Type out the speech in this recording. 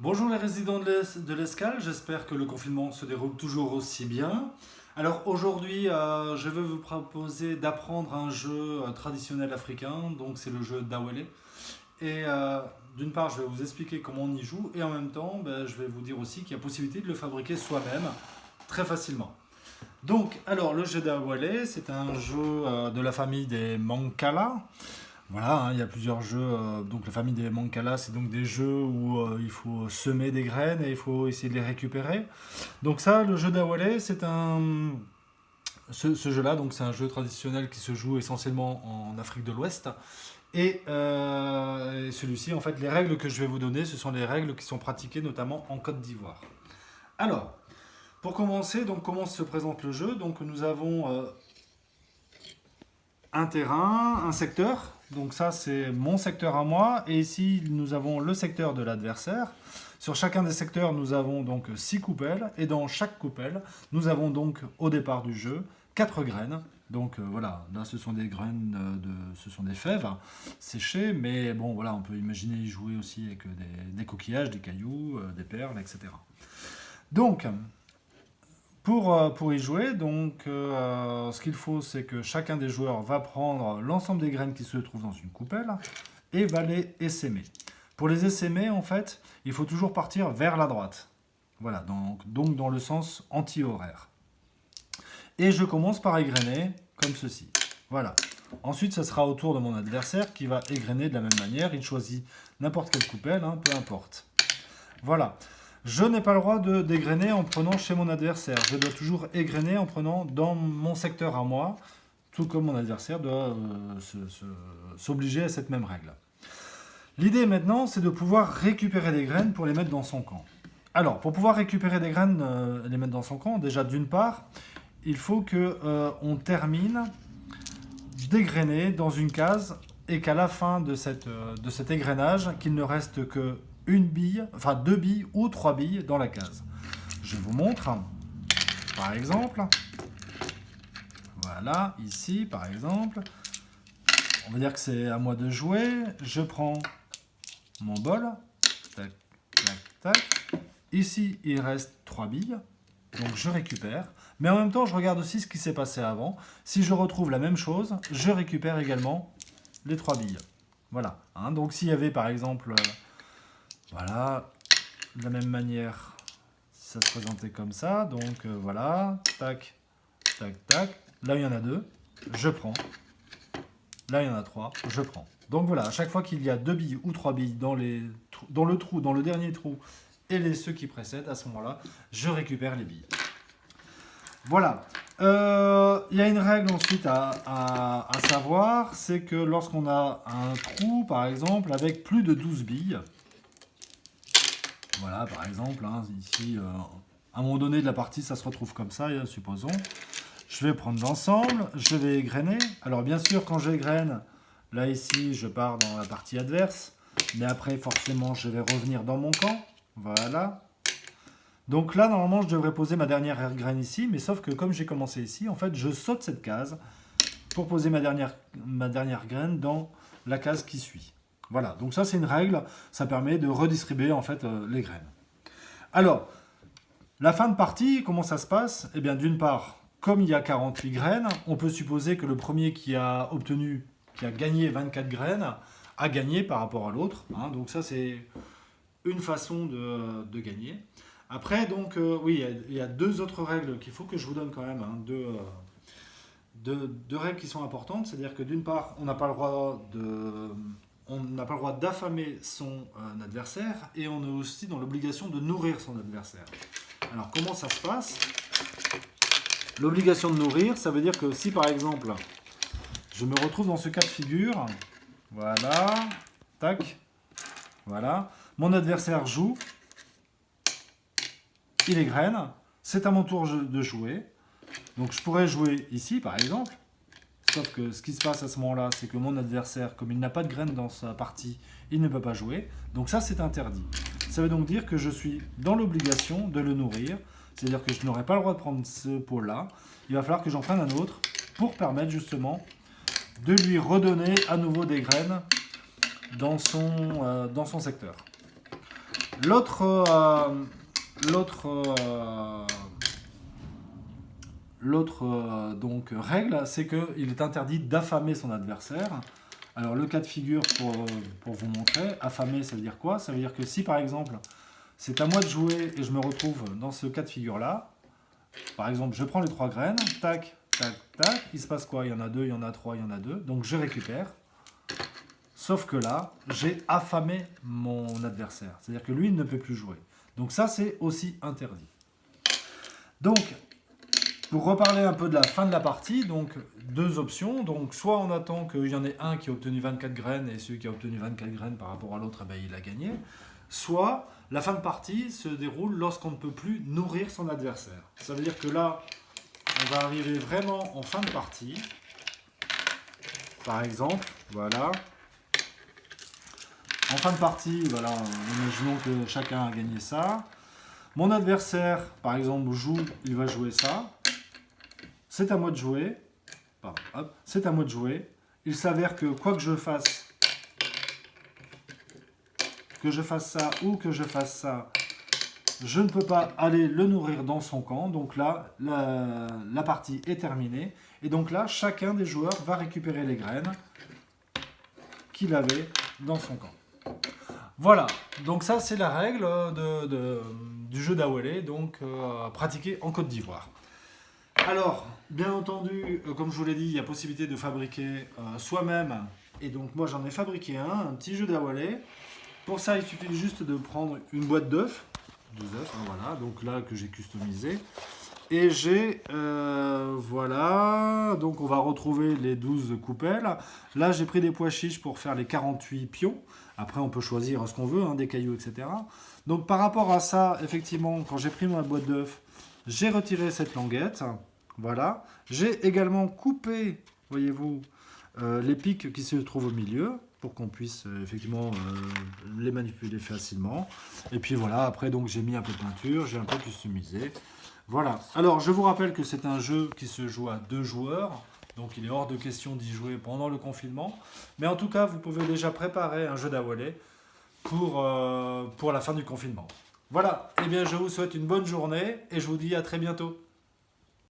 Bonjour les résidents de l'Escale, j'espère que le confinement se déroule toujours aussi bien. Alors aujourd'hui, je vais vous proposer d'apprendre un jeu traditionnel africain, donc c'est le jeu d'Awele. Et d'une part, je vais vous expliquer comment on y joue, et en même temps, je vais vous dire aussi qu'il y a possibilité de le fabriquer soi-même très facilement. Donc, alors le jeu d'Awele, c'est un jeu de la famille des Mancala. Voilà, il y a plusieurs jeux. Donc la famille des Mancala, c'est donc des jeux où il faut semer des graines et il faut essayer de les récupérer. Donc ça, le jeu d'Awale, c'est un... Ce jeu-là, donc c'est un jeu traditionnel qui se joue essentiellement en Afrique de l'Ouest. Et celui-ci, en fait, les règles que je vais vous donner, ce sont les règles qui sont pratiquées notamment en Côte d'Ivoire. Alors, pour commencer, donc comment se présente le jeu? Donc nous avons un terrain, un secteur. Donc ça, c'est mon secteur à moi. Et ici, nous avons le secteur de l'adversaire. Sur chacun des secteurs, nous avons donc 6 coupelles. Et dans chaque coupelle, nous avons donc, au départ du jeu, 4 graines. Donc voilà, là, ce sont des graines, ce sont des fèves séchées. Mais bon, voilà, on peut imaginer y jouer aussi avec des coquillages, des cailloux, des perles, etc. Donc, pour y jouer, donc, ce qu'il faut, c'est que chacun des joueurs va prendre l'ensemble des graines qui se trouvent dans une coupelle et va les essaimer. Pour les essaimer, en fait, il faut toujours partir vers la droite. Voilà, donc dans le sens anti-horaire. Et je commence par égrener comme ceci. Voilà. Ensuite, ce sera au tour de mon adversaire qui va égrener de la même manière. Il choisit n'importe quelle coupelle, hein, peu importe. Voilà. Je n'ai pas le droit de dégrainer en prenant chez mon adversaire. Je dois toujours égrener en prenant dans mon secteur à moi, tout comme mon adversaire doit s'obliger à cette même règle. L'idée maintenant, c'est de pouvoir récupérer des graines pour les mettre dans son camp. Alors, pour pouvoir récupérer des graines et les mettre dans son camp, déjà d'une part, il faut qu'on termine dégrainer dans une case et qu'à la fin de cet égrenage, qu'il ne reste que une bille, enfin 2 billes ou 3 billes dans la case. Je vous montre, par exemple, voilà, ici par exemple, on va dire que c'est à moi de jouer, je prends mon bol, tac, tac, tac, ici il reste 3 billes, donc je récupère, mais en même temps je regarde aussi ce qui s'est passé avant, si je retrouve la même chose, je récupère également les 3 billes. Voilà, hein, donc s'il y avait par exemple... Voilà, de la même manière, ça se présentait comme ça. Donc voilà, tac, tac, tac. Là, il y en a 2, je prends. Là, il y en a 3, je prends. Donc voilà, à chaque fois qu'il y a 2 billes ou 3 billes dans le trou, dans le dernier trou, et ceux qui précèdent, à ce moment-là, je récupère les billes. Voilà. Il y a une règle ensuite à savoir, c'est que lorsqu'on a un trou, par exemple, avec plus de 12 billes, voilà, par exemple, hein, ici, à un moment donné de la partie, ça se retrouve comme ça, supposons. Je vais prendre l'ensemble, je vais égrener. Alors bien sûr, quand j'égrène, là ici, je pars dans la partie adverse. Mais après, forcément, je vais revenir dans mon camp. Voilà. Donc là, normalement, je devrais poser ma dernière graine ici. Mais sauf que comme j'ai commencé ici, en fait, je saute cette case pour poser ma dernière graine dans la case qui suit. Voilà, donc ça c'est une règle, ça permet de redistribuer en fait les graines. Alors, la fin de partie, comment ça se passe? Eh bien d'une part, comme il y a 48 graines, on peut supposer que le premier qui a gagné 24 graines, a gagné par rapport à l'autre. Hein, donc ça c'est une façon de gagner. Après, donc, oui, il y a 2 autres règles qu'il faut que je vous donne quand même, hein, deux règles qui sont importantes, c'est-à-dire que d'une part, on n'a pas le droit d'affamer son adversaire et on est aussi dans l'obligation de nourrir son adversaire. Alors comment ça se passe? L'obligation de nourrir, ça veut dire que si par exemple je me retrouve dans ce cas de figure, voilà, tac, voilà, mon adversaire joue, il égrène, c'est à mon tour de jouer, donc je pourrais jouer ici par exemple. Sauf que ce qui se passe à ce moment-là, c'est que mon adversaire, comme il n'a pas de graines dans sa partie, il ne peut pas jouer. Donc ça, c'est interdit. Ça veut donc dire que je suis dans l'obligation de le nourrir. C'est-à-dire que je n'aurai pas le droit de prendre ce pot-là. Il va falloir que j'en prenne un autre pour permettre justement de lui redonner à nouveau des graines dans son secteur. L'autre donc règle, c'est qu'il est interdit d'affamer son adversaire. Alors le cas de figure pour vous montrer, affamer ça veut dire quoi? Ça veut dire que si par exemple c'est à moi de jouer et je me retrouve dans ce cas de figure là, par exemple je prends les 3 graines, tac, tac, tac, il se passe quoi? Il y en a 2, il y en a 3, il y en a 2, donc je récupère. Sauf que là, j'ai affamé mon adversaire, c'est-à-dire que lui il ne peut plus jouer. Donc ça c'est aussi interdit. Donc pour reparler un peu de la fin de la partie, donc 2 options. Donc soit on attend qu'il y en ait un qui a obtenu 24 graines et celui qui a obtenu 24 graines par rapport à l'autre, eh ben, il a gagné. Soit la fin de partie se déroule lorsqu'on ne peut plus nourrir son adversaire. Ça veut dire que là, on va arriver vraiment en fin de partie. Par exemple, voilà. En fin de partie, voilà, imaginons que chacun a gagné ça. Mon adversaire, par exemple, joue, il va jouer ça. C'est à moi de jouer. Pardon, hop, c'est à moi de jouer. Il s'avère que quoi que je fasse ça ou que je fasse ça, je ne peux pas aller le nourrir dans son camp. Donc là, la partie est terminée. Et donc là, chacun des joueurs va récupérer les graines qu'il avait dans son camp. Voilà, donc ça c'est la règle du jeu d'Awele, donc pratiqué en Côte d'Ivoire. Alors, bien entendu, comme je vous l'ai dit, il y a possibilité de fabriquer soi-même. Et donc moi j'en ai fabriqué un petit jeu d'Awele. Pour ça, il suffit juste de prendre une boîte d'œufs. 12 œufs, hein, voilà, donc là que j'ai customisé. Et j'ai, voilà, donc on va retrouver les 12 coupelles. Là j'ai pris des pois chiches pour faire les 48 pions. Après on peut choisir ce qu'on veut, hein, des cailloux, etc. Donc par rapport à ça, effectivement, quand j'ai pris ma boîte d'œufs, j'ai retiré cette languette. Voilà. J'ai également coupé, voyez-vous, les pics qui se trouvent au milieu pour qu'on puisse effectivement les manipuler facilement. Et puis voilà, après donc j'ai mis un peu de peinture, j'ai un peu customisé. Voilà. Alors je vous rappelle que c'est un jeu qui se joue à 2 joueurs. Donc il est hors de question d'y jouer pendant le confinement. Mais en tout cas, vous pouvez déjà préparer un jeu d'Awele pour la fin du confinement. Voilà. Eh bien, je vous souhaite une bonne journée et je vous dis à très bientôt.